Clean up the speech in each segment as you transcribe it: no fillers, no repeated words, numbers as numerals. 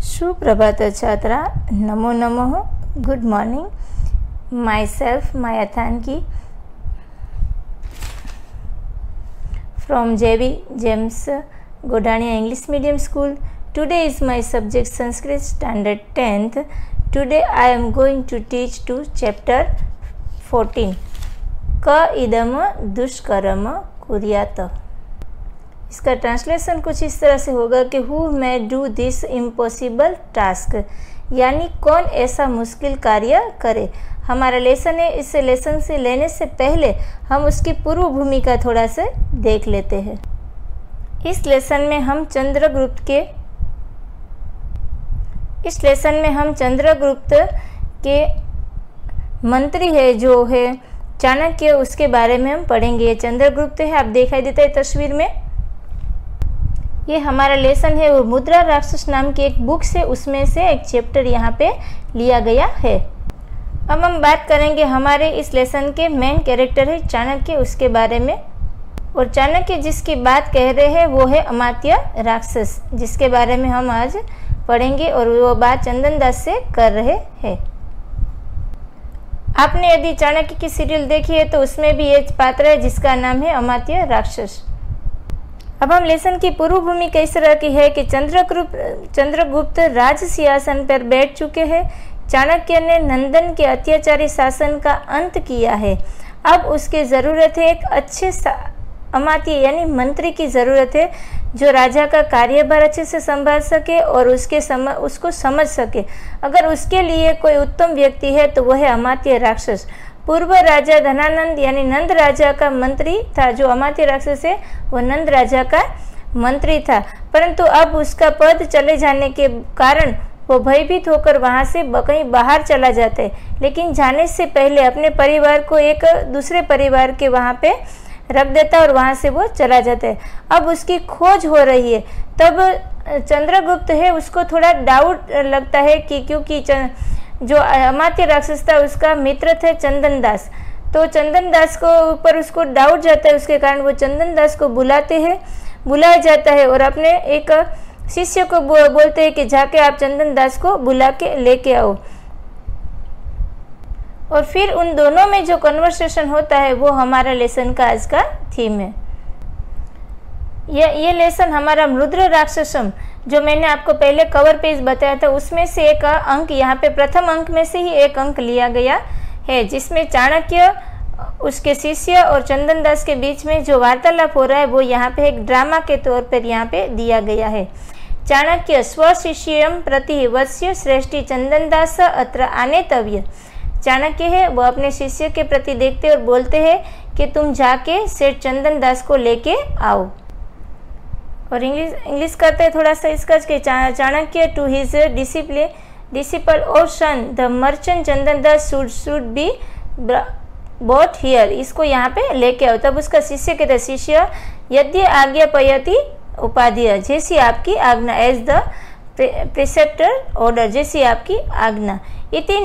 सुप्रभात छात्रा, नमो नमः, good morning. My self Maya Thanki from J.V. James Godania English Medium School. Today is my subject Sanskrit Standard 10th. Today I am going to teach to chapter 14. क इदम दुष्कर्म कुर्यात। इसका translation कुछ इस तरह से होगा कि who may do this impossible task, यानी कौन ऐसा मुश्किल कार्य करे। हमारा लेसन है, इस लेसन से लेने से पहले हम उसकी पूर्व भूमिका थोड़ा सा देख लेते हैं। इस लेसन में हम चंद्रगुप्त के मंत्री है जो है चाणक्य, उसके बारे में हम पढ़ेंगे। ये चंद्रगुप्त है, आप दिखाई देता है तस्वीर में। ये हमारा लेसन है वो मुद्रा राक्षस नाम की एक बुक से, उसमें से एक चैप्टर यहाँ पे लिया गया है। अब हम बात करेंगे हमारे इस लेसन के मेन कैरेक्टर है चाणक्य, उसके बारे में। और चाणक्य जिसकी बात कह रहे हैं वो है अमात्य राक्षस, जिसके बारे में हम आज पढ़ेंगे। और वो बात चंदन दास से कर रहे हैं। आपने यदि चाणक्य की सीरियल देखी है तो उसमें भी एक पात्र है जिसका नाम है अमात्य राक्षस। अब हम लेसन की पूर्व भूमिका इस तरह की है कि चंद्रगुप्त राज सिंहासन पर बैठ चुके हैं। चाणक्य ने नंदन के अत्याचारी शासन का अंत किया है। अब उसकी ज़रूरत है एक अच्छे अमात्य यानी मंत्री की ज़रूरत है जो राजा का कार्यभार अच्छे से संभाल सके और उसको समझ सके। अगर उसके लिए कोई उत्तम व्यक्ति है तो वह है अमात्य राक्षस। पूर्व राजा धनानंद यानी नंद राजा का मंत्री था। जो अमात्य राक्षस है वो नंद राजा का मंत्री था, परंतु अब उसका पद चले जाने के कारण वो भयभीत होकर वहाँ से कहीं बाहर चला जाता है। लेकिन जाने से पहले अपने परिवार को एक दूसरे परिवार के वहाँ पे रख देता है और वहाँ से वो चला जाता है। अब उसकी खोज हो रही है। तब चंद्रगुप्त है उसको थोड़ा डाउट लगता है कि क्योंकि जो अमात्य राक्षस था उसका मित्र थे चंदन दास, तो चंदन दास को ऊपर उसको डाउट जाता है। उसके कारण वो चंदन दास को बुलाया जाता है और अपने एक शिष्य को बोलते हैं कि जाके आप चंदन दास को बुला के लेके आओ। और फिर उन दोनों में जो कन्वर्सेशन होता है वो हमारा लेसन का आज का थीम है। ये लेसन हमारा मुद्रा राक्षसम जो मैंने आपको पहले कवर पेज बताया था उसमें से एक अंक यहाँ पे प्रथम अंक में से ही एक अंक लिया गया है, जिसमें चाणक्य उसके शिष्य और चंदन दास के बीच में जो वार्तालाप हो रहा है वो यहाँ पे एक ड्रामा के तौर पर यहाँ पे दिया गया है। चाणक्य स्वशिष्यम प्रति वत्स्य श्रेष्ठी चंदन दास अत्र आनेतव्य। चाणक्य है वो अपने शिष्य के प्रति देखते और बोलते हैं कि तुम जाके सेठ चंदन दास को लेके आओ। और इंग्लिश करते हैं थोड़ा सा इसका कि चाणक्य टू हिज डिसिपल और son the merchant Chandan Das should be bought here. इसको यहाँ पे लेके आओ। तब उसका शिष्य कहता है, शिष्य यदि आज्ञा पयति उपाध्याय, जैसी आपकी आज्ञा, एज द प्रिसेप्टर ऑर्डर, जैसी आपकी आज्ञा। इति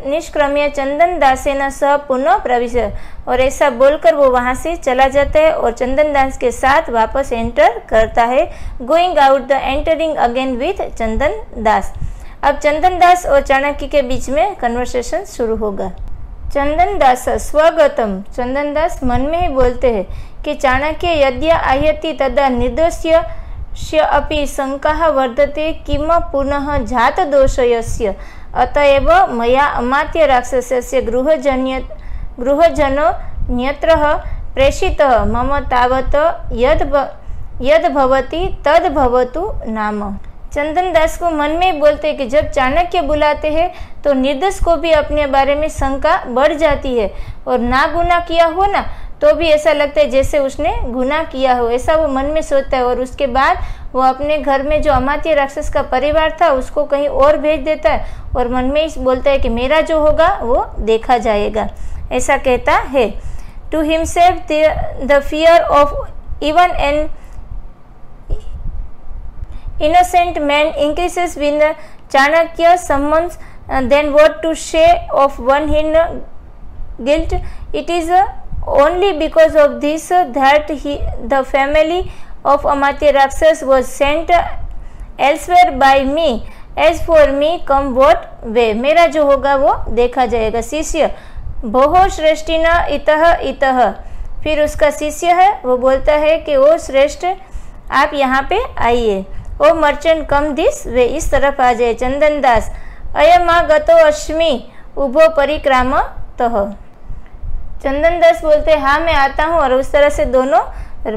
निष्क्रम्य चंदन दासेन सह पुनः प्रवेश। और ऐसा बोलकर वो वहाँ से चला जाता है और चंदन दास के साथ वापस एंटर करता है। Going out the entering again with Chandan Das. अब चंदन दास और चाणक्य के बीच में कन्वर्सेशन शुरू होगा। चंदन दास स्वगतम, चंदन दास मन में ही बोलते हैं कि चाणक्य यद्य आयति तदा निर्दोष्य अपि शंका वर्धते किम पुनः जात दोषयस्य अतएव मया अमात्य राक्षसस्य गृहजनो न्यत्रः प्रेषितः मम तावत् यद भवति तद भवतु नाम। चंदन दास को मन में बोलते हैं कि जब चाणक्य बुलाते हैं तो निर्दोष को भी अपने बारे में शंका बढ़ जाती है और ना गुनाह किया हो ना तो भी ऐसा लगता है जैसे उसने गुनाह किया हो, ऐसा वो मन में सोचता है। और उसके बाद वो अपने घर में जो अमात्य राक्षस का परिवार था उसको कहीं और भेज देता है और मन में ही बोलता है कि मेरा जो होगा वो देखा जाएगा, ऐसा कहता है। To himself the fear of even an innocent man increases when Chanakya summons then what to say of one hidden guilt. It is only because of this that the family of Amatya Rakshas was sent elsewhere by me as for me come what may, मेरा जो होगा वो देखा जाएगा। शिष्य भोः श्रेष्ठिन इतः इतः, फिर उसका शिष्य है वो बोलता है कि ओ श्रेष्ठ आप यहाँ पे आइए। ओ मर्चेंट कम दिस वे, इस तरफ आ जाए। चंदन दास अयमागतो अस्मि उभो परिक्रामतः, चंदन दास बोलते हैं हाँ मैं आता हूँ, और उस तरह से दोनों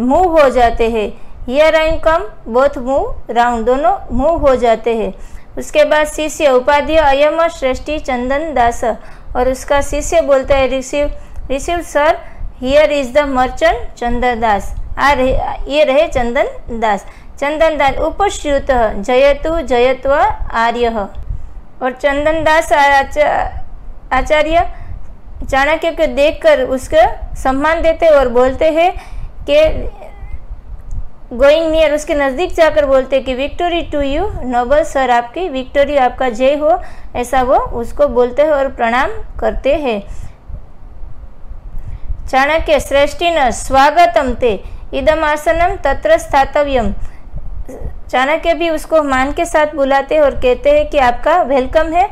मूव हो जाते हैं। Here I come both move round, दोनों मूव हो जाते हैं। उसके बाद शिष्य उपाध्याय अयम श्रेष्ठी चंदन दास, और उसका शिष्य बोलता है receive sir here is the merchant Chandan Das, ये रहे चंदन दास। चंदन दास उपश्रुत जयतु जयत्व आर्य, और चंदन दास आचार्य चाणक्य को देखकर उसका सम्मान देते और बोलते हैं कि गोइंग नियर, उसके नज़दीक जाकर बोलते हैं कि victory to you noble sir, आपकी विक्टोरी आपका जय हो, ऐसा वो उसको बोलते हैं और प्रणाम करते हैं। चाणक्य श्रेष्ठिन स्वागतम ते इदम आसनम तत्र स्थातव्यम, चाणक्य भी उसको मान के साथ बुलाते हैं और कहते हैं कि आपका वेलकम है।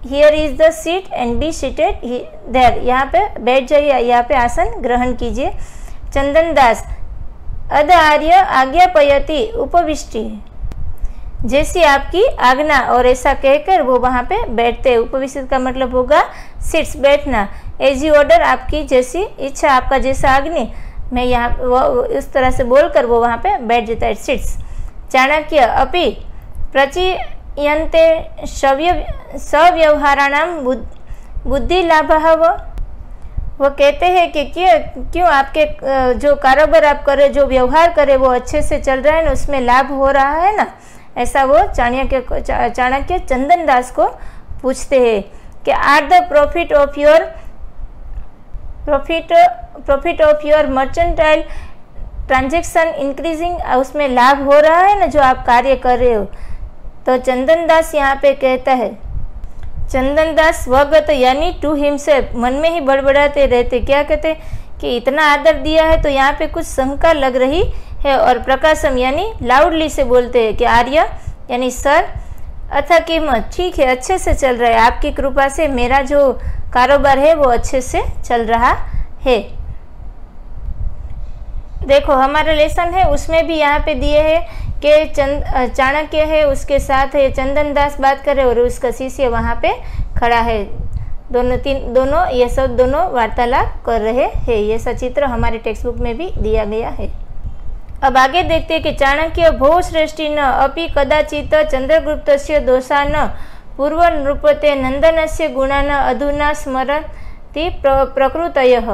Here is the seat and be seated there, यहाँ पे बैठ जाइए, यहाँ पे आसन ग्रहण कीजिए। चंदन दास अद आर्य आज्ञापयति उपविष्टि, जैसी आपकी आज्ञा, और ऐसा कहकर वो वहाँ पे बैठते। उपविष्ट का मतलब होगा सिट्स, बैठना। एज यू ऑर्डर, आपकी जैसी इच्छा, आपका जैसा आज्ञा, मैं यहाँ वो इस तरह से बोलकर वो वहाँ पे बैठ जाता है, सिट्स। चाणक्य अपि प्रचीयन्ते सव्यवहाराणाम बुद्धि लाभः, वो कहते हैं कि क्यों आपके जो कारोबार आप करे, जो व्यवहार करे वो अच्छे से चल रहा है ना, उसमें लाभ हो रहा है ना, ऐसा वो चाणक्य चंदन दास को पूछते हैं कि are the profit of your mercantile transaction increasing, उसमें लाभ हो रहा है ना जो आप कार्य कर रहे हो। तो चंदन दास यहाँ पे कहता है, चंदन दास स्वगत यानी टू हिमसेल्फ, मन में ही बड़बड़ाते रहते। क्या कहते कि इतना आदर दिया है तो यहाँ पे कुछ शंका लग रही है, और प्रकाशम यानी लाउडली से बोलते हैं कि आर्य यानी सर, अथा कीमत ठीक है, अच्छे से चल रहा है, आपकी कृपा से मेरा जो कारोबार है वो अच्छे से चल रहा है। देखो हमारा लेसन है उसमें भी यहाँ पे दिए है कि चाणक्य है, उसके साथ है चंदन दास बात करे और उसका शिष्य वहाँ पे खड़ा है, दोनों ये सब दोनों वार्तालाप कर रहे हैं। ये सचित्र हमारे टेक्स्ट बुक में भी दिया गया है। अब आगे देखते हैं कि चाणक्य भो श्रेष्ठी न अपि कदाचित चंद्रगुप्तस्य दोषान पूर्व नृपते नंदनस्य गुणान अधुना स्मरति प्रकृतयः।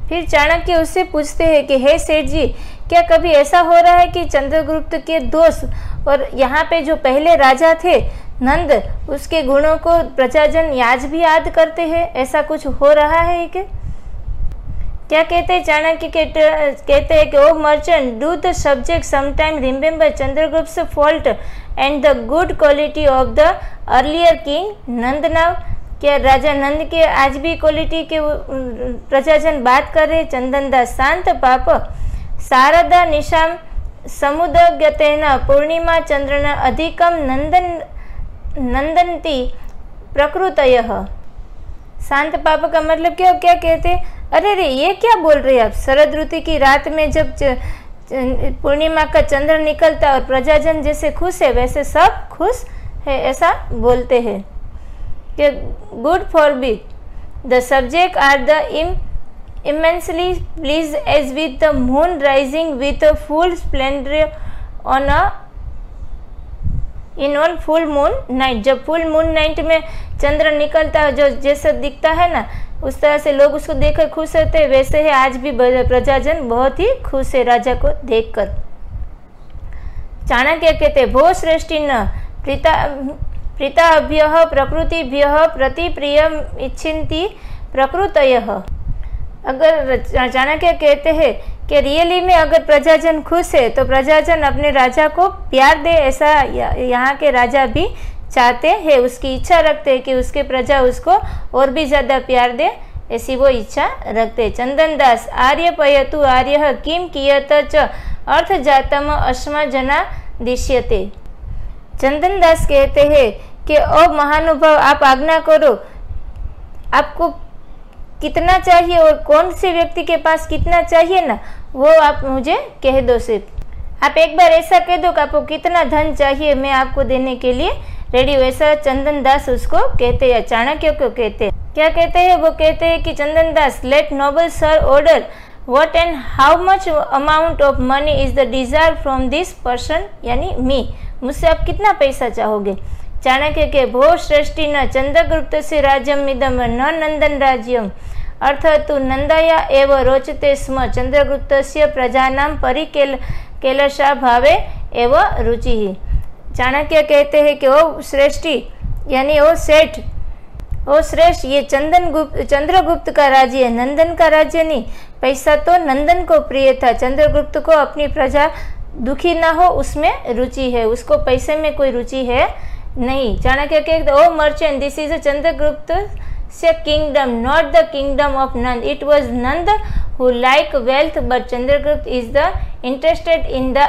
फिर चाणक्य उससे पूछते हैं कि हे सेठ जी, क्या कभी ऐसा हो रहा है कि चंद्रगुप्त के दोष और यहाँ पे जो पहले राजा थे नंद, उसके गुणों को प्रजाजन आज भी याद करते हैं, ऐसा कुछ हो रहा है क्या कहते हैं चाणक्य कहते हैं कि oh merchant do the subject sometime remember Chandragupta fault and the good quality of the earlier king Nand now. क्या राजा नंद के आज भी क्वालिटी के प्रजाजन बात कर रहे। चंदन दास शांत पाप शारदा निशाम समुदगतेन पूर्णिमा चंद्रन अधिकम नंदन्ति प्रकृतयः। शांत पाप का मतलब क्या कहते, अरे रे ये क्या बोल रहे आप, शरद ऋतु की रात में जब पूर्णिमा का चंद्र निकलता है और प्रजाजन जैसे खुश है वैसे सब खुश है, ऐसा बोलते हैं कि good for be the subject are the immensely pleased as with the moon rising with a full splendor on a in on full moon night। जब फुल मून नाइट में चंद्र निकलता है जो जैसा दिखता है ना, उस तरह से लोग उसको देखकर खुश होते हैं, वैसे ही आज भी प्रजाजन बहुत ही खुश है राजा को देखकर। चाणक्य कहते भो श्रेष्ठी न प्रीताभ्यः प्रकृतिभ्यः प्रतिप्रियम इच्छन्ति प्रकृतयः। अगर चाणक्य कहते हैं कि रियली में अगर प्रजाजन खुश है तो प्रजाजन अपने राजा को प्यार दे, ऐसा यहाँ के राजा भी चाहते हैं, उसकी इच्छा रखते हैं कि उसके प्रजा उसको और भी ज़्यादा प्यार दे, ऐसी वो इच्छा रखते। चंदन दास आर्य पयतु आर्य किम कियत च अर्थ जातम अस्मा जना दिश्यते। चंदन दास कहते हैं कि ओ महानुभाव, आप आज्ञा करो, आपको कितना चाहिए और कौन से व्यक्ति के पास कितना चाहिए ना, वो आप मुझे कह दो। सिर्फ आप एक बार ऐसा कह दो कि आपको कितना धन चाहिए, मैं आपको देने के लिए रेडी। वैसा चंदन दास उसको कहते हैं, चाणक्य को कहते हैं। क्या कहते हैं? वो कहते हैं कि Chandan Das, let noble sir order what and how much amount of money is the desire from this person, यानी मी, मुझसे आप कितना पैसा चाहोगे। चाणक्य के भो श्रेष्ठी न चंद्रगुप्त से राज्यम इदम न नंदन राज्यम, अर्थ तु नंदाया एव रोचते स्म चंद्रगुप्तस्य प्रजानाम परिकेलशा भावे एव रुचि। चाणक्य कहते हैं कि ओ श्रेष्ठी, यानी ओ सेठ, ओ श्रेष्ठ, ये चंद्रगुप्त का राज्य है, नंदन का राज्य नहीं। पैसा तो नंदन को प्रिय था, चंद्रगुप्त को अपनी प्रजा दुखी ना हो उसमें रुचि है, उसको पैसे में कोई रुचि है नहीं। चाणक्य कहते oh merchant, this is a Chandragupta से kingdom, not the kingdom of Nand. It was Nand who like wealth, but Chandragupta is the interested in the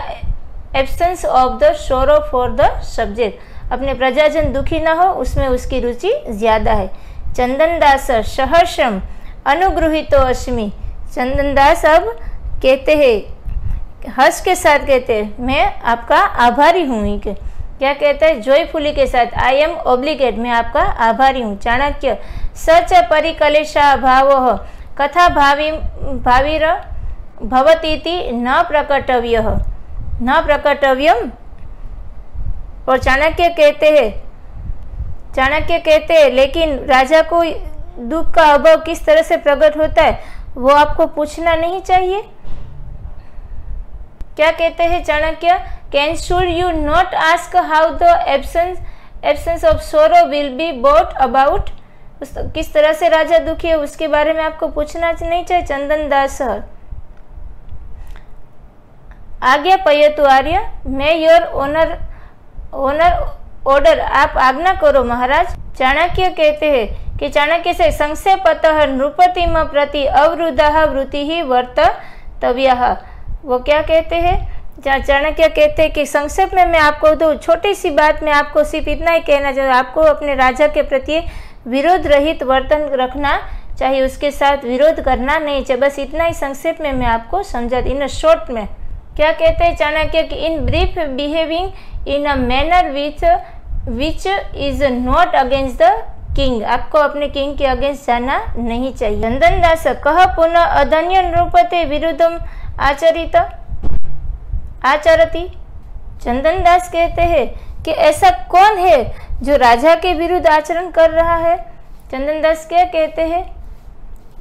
absence of the sorrow for the subject. अपने प्रजाजन दुखी ना हो उसमें उसकी रुचि ज्यादा है। चंदन दास सहर्षम अनुगृहीतो अस्मि। चंदन दास अब कहते हैं, हर्ष के साथ कहते हैं, मैं आपका आभारी हूँ। क्या कहते हैं? जॉयफुली के साथ, आई एम ऑब्लिगेट, मैं आपका आभारी हूँ। चाणक्य, सच परिकलेशा भावो कथा भावीर भवतीति न प्रकटव्य न प्रकटव्यम। और चाणक्य कहते हैं लेकिन राजा को दुख का अभाव किस तरह से प्रकट होता है वो आपको पूछना नहीं चाहिए। क्या कहते हैं Chanakya? Can should you not ask how the absence of सोरो विल बी बॉट अबाउट। किस तरह से राजा दुखी है उसके बारे में आपको पूछना नहीं चाहिए। चंदन दास, आज्ञा पयतु आर्य, मैं योर ऑनर ऑर्डर, आप आज्ञा करो महाराज। चाणक्य कहते हैं कि चाणक्य से संक्षेपतः नृपतिम प्रति अवरुद्धा वृत्ति ही वर्तव्यः। वो क्या कहते हैं? चाणक्य कहते हैं कि संक्षेप में मैं आपको दो छोटी सी बात में आपको सिर्फ इतना ही कहना चाहिए, आपको अपने राजा के प्रति विरोध रहित वर्तन रखना चाहिए, उसके साथ विरोध करना नहीं चाहिए। बस इतना ही संक्षेप में मैं आपको समझा दी, इन शॉर्ट में। क्या कहते हैं चाणक्य कि in brief behaving in a manner which is not against the king. आपको अपने किंग के अगेंस्ट जाना नहीं चाहिए। चंदन दास, कह पुनः अधन्य नृपते विरुद्धम आचरती। चंदन दास कहते हैं कि ऐसा कौन है जो राजा के विरुद्ध आचरण कर रहा है। चंदन दास क्या कहते हैं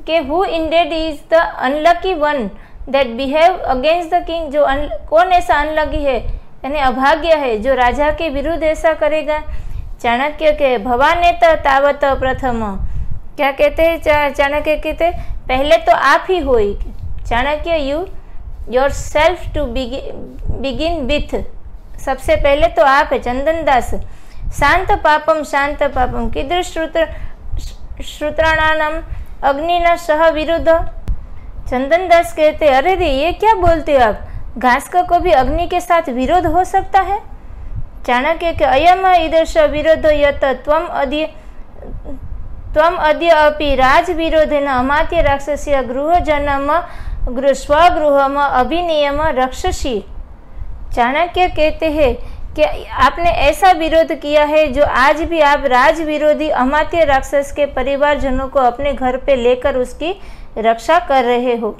कि who ended is the unlucky one that behave against the king. जो कौन ऐसा अनलकी है, यानी अभाग्य है, जो राजा के विरुद्ध ऐसा करेगा। चाणक्य के भवानेत तावत प्रथम। क्या कहते हैं चाणक्य कहते पहले तो आप ही हो। Chanakya, you yourself to begin with, सबसे पहले तो आप है। चंदन दास, शांत पापम कीदृश श्रुत्राणाम अग्नि न सह विरुद्ध। चंदन दास कहते अरे रे ये क्या बोलते हो आप, घास का को भी अग्नि के साथ विरोध हो सकता है। चाणक्य के अयम ईदृश विरोध यत त्वम अद्य अपि राज विरोधेन अमात्य राक्षस्य स्वगृहम अभिनियम रक्षसी। चाणक्य कहते हैं कि आपने ऐसा विरोध किया है जो आज भी आप राज विरोधी अमात्य राक्षस के परिवारजनों को अपने घर पे लेकर उसकी रक्षा कर रहे हो।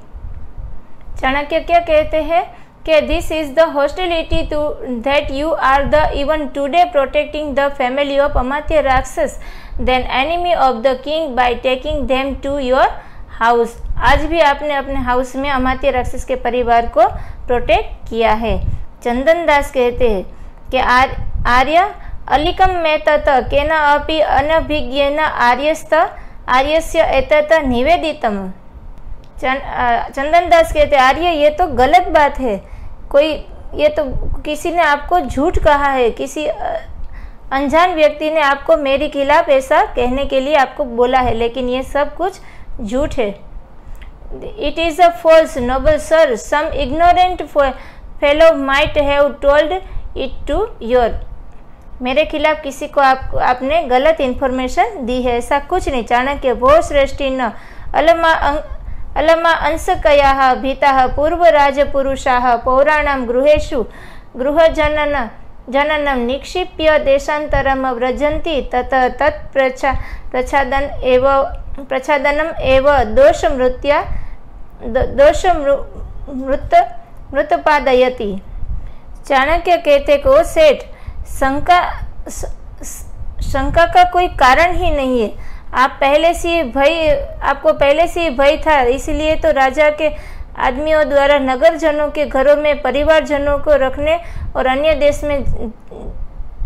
चाणक्य क्या कहते हैं कि this is the hostility to that you are the even today protecting the family of Amatya Rakshas then enemy of the king by taking them to your house. आज भी आपने अपने हाउस में अमात्य राक्षस के परिवार को प्रोटेक्ट किया है। चंदन दास कहते हैं कि आर्य अलिकम मेतत केना अपि अनभिज्ञेन आर्यस्य एतत निवेदितम। चंदन दास कहते हैं आर्य ये तो गलत बात है, कोई ये तो किसी ने आपको झूठ कहा है, किसी अनजान व्यक्ति ने आपको मेरे खिलाफ ऐसा कहने के लिए आपको बोला है, लेकिन ये सब कुछ झूठ है। It is a false noble sir, some ignorant fellow might have told it to your. मेरे खिलाफ किसी को आपने गलत इन्फॉर्मेशन दी है, ऐसा कुछ नहीं। चाणक्य भो श्रेष्ठी न अलमा अंशकयाः भीताः पूर्व राजपुरुषाः पौराणां गृहेषु जननं निक्षिप्य देशान्तरं व्रजन्ति तत तत् प्रच्छादनम् एव दोषमृतपादयति। चाणक्य कहते को सेठ शंका का कोई कारण ही नहीं है। आपको पहले से ही भय था, इसलिए तो राजा के आदमियों द्वारा नगरजनों के घरों में परिवारजनों को रखने और अन्य देश में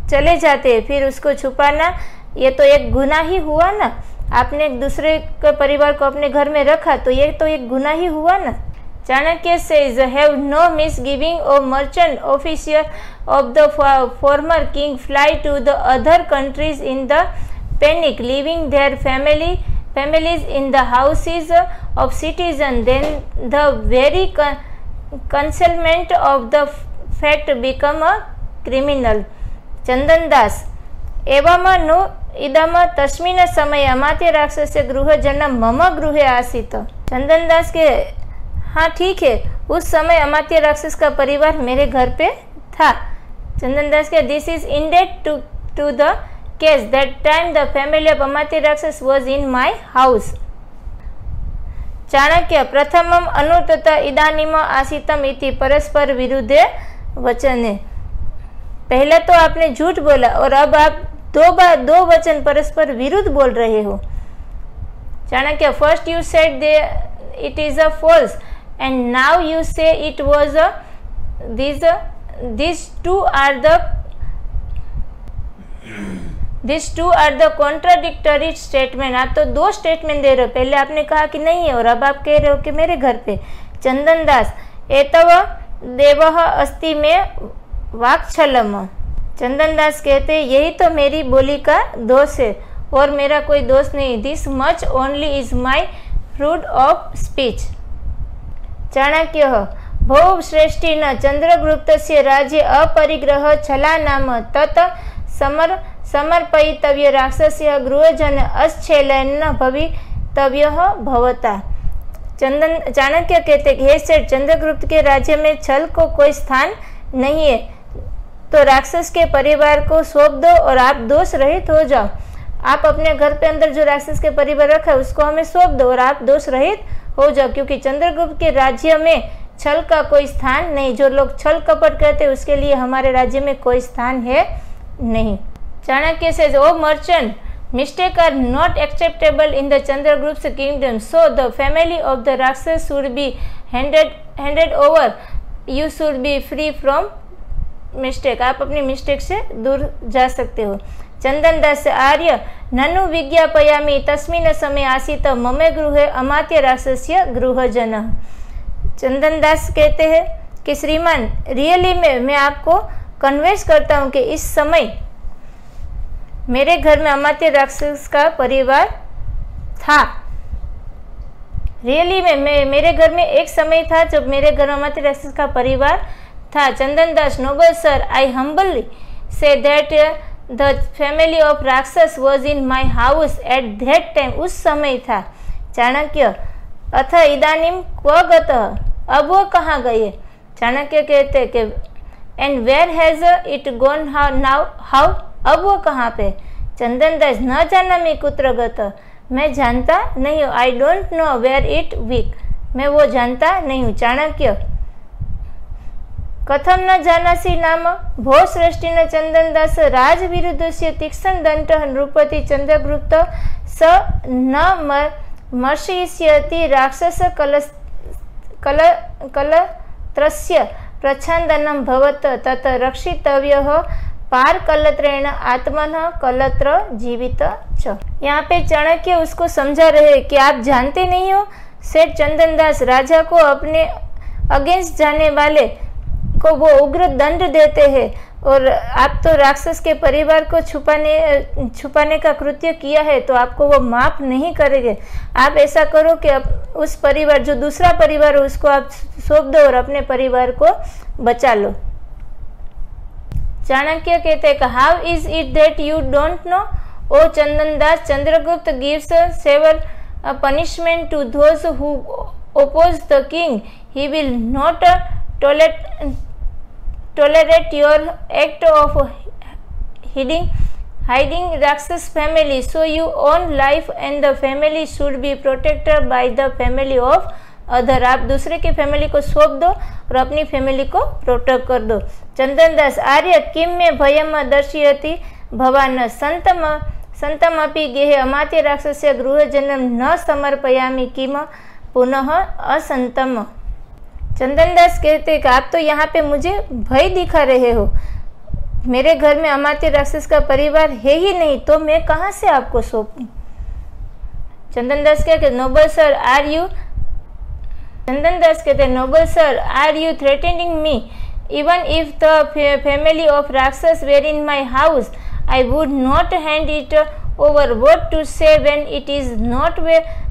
चले जाते, फिर उसको छुपाना ये तो एक गुनाह ही हुआ ना। आपने एक दूसरे के परिवार को अपने घर में रखा तो ये तो एक गुनाह ही हुआ ना। Chanakya says have no misgiving of merchant officer of the former king fly to the other countries in the panic, leaving their families in the houses of citizens. Then the very concealment of the fact become a criminal. चंदन दास एवं no इदम तस्मिन् समय अमात्य राक्षस्य गृह जन्म मम गृहे आसीत। चंदन दास के हाँ ठीक है, उस समय अमात्य राक्षस का परिवार मेरे घर पे था। चंदन दास के this is indeed to the case that time the family of Amatya Rakshas was in my house. Chanakya प्रथमम अनुतत इदानीम आसितम इति परस्पर विरुद्धे वचने। पहले तो आपने झूठ बोला और अब आप दो वचन परस्पर विरुद्ध बोल रहे हो। Chanakya first you said it is a false and now you say it was these two are the contradictory statement। आप तो दो स्टेटमेंट दे रहे हो, पहले आपने कहा कि नहीं है और अब आप कह रहे हो कि मेरे घर पे। चंदन दास एतव देवः अस्ति में वाक्छलम। चंदन दास कहते यही तो मेरी बोली का दोष है और मेरा कोई दोष नहीं। This much only is my fruit of speech. Chanakya भो श्रेष्ठी न चंद्रगुप्तस्य राज्ये अपरिग्रह छला नाम तत् समर्पयितव्य राक्षस्य गृहजन अश्छेलन भवितव्य भवता। चाणक्य कहते हे सेठ, चंद्रगुप्त के राज्य में छल को कोई स्थान नहीं है, तो राक्षस के परिवार को सौंप दो और आप दोष रहित हो जाओ। आप अपने घर पे अंदर जो राक्षस के परिवार रखा है उसको हमें सौंप दो और आप दोष रहित हो जाओ, क्योंकि चंद्रगुप्त के राज्य में छल का कोई स्थान नहीं। जो लोग छल कपट करते हैं उसके लिए हमारे राज्य में कोई स्थान है नहीं। Chanakya says oh merchant, mistake are not acceptable in the Chandragupta kingdom, so the family of the Rakshas should be handed over, you should be free from mistake. आप अपनी मिस्टेक से दूर जा सकते हो। चंदन दास आर्य ननु विज्ञापयामि तस्मिन् समय आसीत मम गृहे अमात्य राक्षस्य गृहजन। चंदन दास कहते हैं कि श्रीमान रियली में मैं आपको कन्वेंस करता हूँ कि इस समय मेरे घर में अमात्य राक्षस का परिवार था। रियली में मेरे घर में एक समय था जब मेरे घर में अमात्य राक्षस का परिवार था। Chandan Das noble sir, I humbly say that the family of Rakshas was in my house at that time. उस समय था। चाणक्य अथ इदानीम क्व गतः, अब वो कहाँ गए। चाणक्य कहते कि and where has it gone now, how, अब वो कहाँ पे। चंदन दास न जानामि कुत्र गतः, मैं जानता नहीं हूँ। I don't know where it week, मैं वो जानता नहीं हूँ। चाणक्य कथम न जानासि नाम भो श्रेष्ठी न चंदन दास राज विरुद्ध से तीक्ष्ण दंत नृपति चंद्रगुप्त स न मर्षयिष्यति राक्षस कलत्रस्य प्रच्छादनम भवत तत रक्षितव्यः पार कलत्रेण आत्मनः कलत्र जीवित च। यहाँ पे चाणक्य उसको समझा रहे कि आप जानते नहीं हो। सेठ चंदन दास राजा को अपने अगेंस्ट जाने वाले को वो उग्र दंड देते हैं और आप तो राक्षस के परिवार को छुपाने का कृत्य किया है तो आपको वो माफ नहीं करेंगे। आप ऐसा करो कि उस परिवार जो दूसरा परिवार है उसको आप सौंप दो और अपने परिवार को बचा लो। चाणक्य कहते हैं how is it that you don't know O Chandan Das, Chandragupta gives severe punishment to those who oppose the king. He will not tolerate your act of hiding Rakshas family. So your own life and the family should be protected by the family of other. आप दूसरे की family को सौंप दो और अपनी family को protect कर दो. चंदन दास आर्य किम में भयम दर्शयति भवान संतमपि गेहे अमात्य राक्षस्य गृह जन्म न समर्पयामि किम पुनः असंतम. चंदन दास कहते हैं कि आप तो यहाँ पे मुझे भय दिखा रहे हो, मेरे घर में अमात्य राक्षस का परिवार है ही नहीं, तो मैं कहाँ से आपको सौंपूं. चंदन दास कहते noble sir are you Chandan Das कहते noble sir are you threatening me even if the family of Rakshas were in my house I would not hand it over. What to say when it is not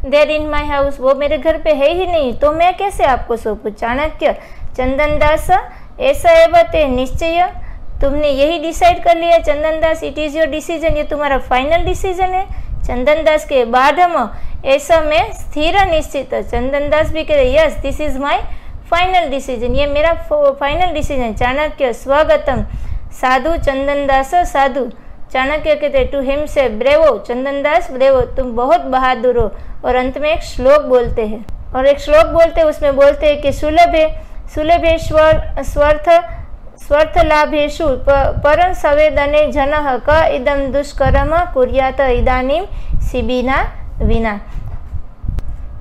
there in my house. वो मेरे घर पे है ही नहीं, तो मैं कैसे आपको सौंपूं. चाणक्य चंदन दास ऐसा है बते निश्चय, तुमने यही डिसाइड कर लिया. चंदन दास इट इज योर डिसीजन, ये तुम्हारा फाइनल डिसीजन है. चंदन दास के बाढ़ ऐसा में स्थिर निश्चित. चंदन दास भी कह yes this is my final decision, ये मेरा फाइनल डिसीजन. चाणक्य स्वागतम साधु. चंदन दास साधु. चाणक्य कहते टू हिम से ब्रेवो. चंदन दास ब्रेवो, तुम बहुत बहादुर हो. और अंत में एक श्लोक बोलते हैं, और एक श्लोक बोलते हैं, उसमें बोलते हैं कि सुलभे स्वर्थ लाभेशु परं संवेदने जनः क इदम दुष्कर्म कुर्यात इदानीम सिबिना विना.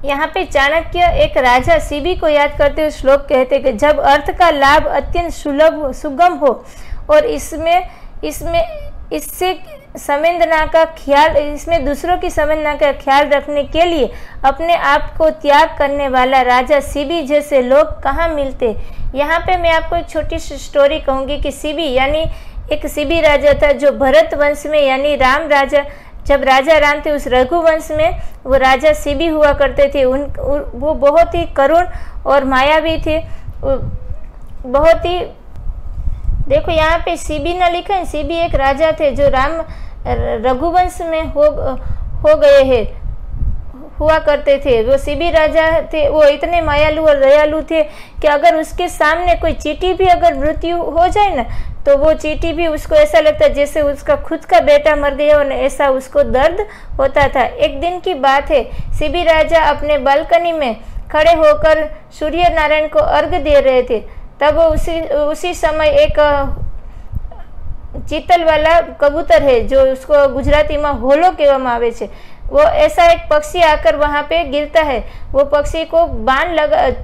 यहाँ पे चाणक्य एक राजा सिबी को याद करते हुए श्लोक कहते कि जब अर्थ का लाभ अत्यंत सुगम हो और इससे संवेदना का ख्याल, इसमें दूसरों की संवेदना का ख्याल रखने के लिए अपने आप को त्याग करने वाला राजा सिबी जैसे लोग कहाँ मिलते. यहाँ पे मैं आपको एक छोटी सी स्टोरी कहूँगी कि सिबी यानी एक सिबी राजा था जो भरत वंश में यानी राम राजा, जब राजा राम थे उस रघुवंश में वो राजा सिबी हुआ करते थे. वो बहुत ही करुण और मायावी थे. बहुत ही देखो यहाँ पे सिबी न लिखा है, सिबी एक राजा थे जो राम रघुवंश में हो गए हैं हुआ करते थे. वो सिबी राजा थे, वो इतने मायालु और दयालु थे कि अगर उसके सामने कोई चींटी भी अगर मृत्यु हो जाए ना, तो वो चींटी भी उसको ऐसा लगता जैसे उसका खुद का बेटा मर गया और ऐसा उसको दर्द होता था. एक दिन की बात है, सिबी राजा अपने बालकनी में खड़े होकर सूर्य नारायण को अर्घ्य दे रहे थे. तब उसी समय एक चीतल वाला कबूतर है जो उसको गुजराती में होलो कहवामां आवे छे, वो ऐसा एक पक्षी आकर वहाँ पे गिरता है. वो पक्षी को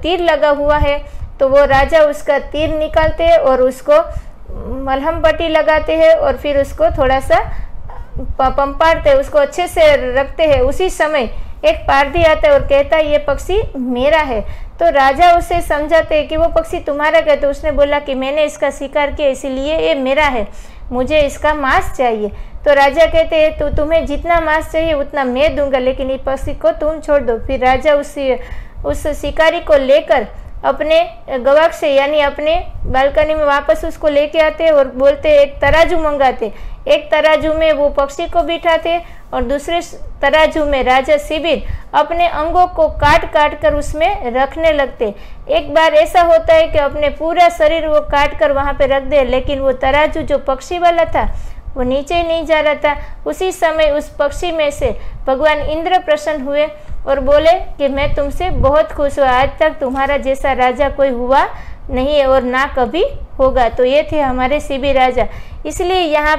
तीर लगा हुआ है, तो वो राजा उसका तीर निकालते हैं और उसको मलहम पट्टी लगाते हैं और फिर उसको थोड़ा सा पंपाड़ते हैं, उसको अच्छे से रखते हैं. उसी समय एक पारधी आता है और कहता है ये पक्षी मेरा है. तो राजा उसे समझाते हैं कि वो पक्षी तुम्हारा क्या. तो उसने बोला कि मैंने इसका शिकार किया इसीलिए ये मेरा है, मुझे इसका मांस चाहिए. तो राजा कहते हैं तो तुम्हें जितना मांस चाहिए उतना मैं दूंगा, लेकिन इस पक्षी को तुम छोड़ दो. फिर राजा उस शिकारी को लेकर अपने गवाक्ष से यानी अपने बालकनी में वापस उसको लेके आते और बोलते एक तराजू मंगाते. एक तराजू में वो पक्षी को बिठाते और दूसरे तराजू में राजा सिबिर अपने अंगों को काट कर उसमें रखने लगते. एक बार ऐसा होता है कि अपने पूरा शरीर वो काट कर वहाँ पे रख दे, लेकिन वो तराजू जो पक्षी वाला था वो नीचे ही नहीं जा रहा था. उसी समय उस पक्षी में से भगवान इंद्र प्रसन्न हुए और बोले कि मैं तुमसे बहुत खुश हूँ, आज तक तुम्हारा जैसा राजा कोई हुआ नहीं है और ना कभी होगा. तो ये थे हमारे सिबी राजा. इसलिए यहाँ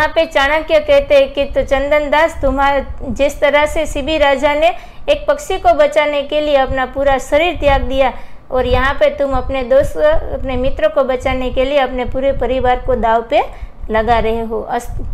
पे चाणक्य कहते हैं कि तो चंदन दास तुम्हारा जिस तरह से सिबी राजा ने एक पक्षी को बचाने के लिए अपना पूरा शरीर त्याग दिया, और यहाँ पे तुम अपने दोस्त अपने मित्र को बचाने के लिए अपने पूरे परिवार को दाव पे लगा रहे हो. अस्तु.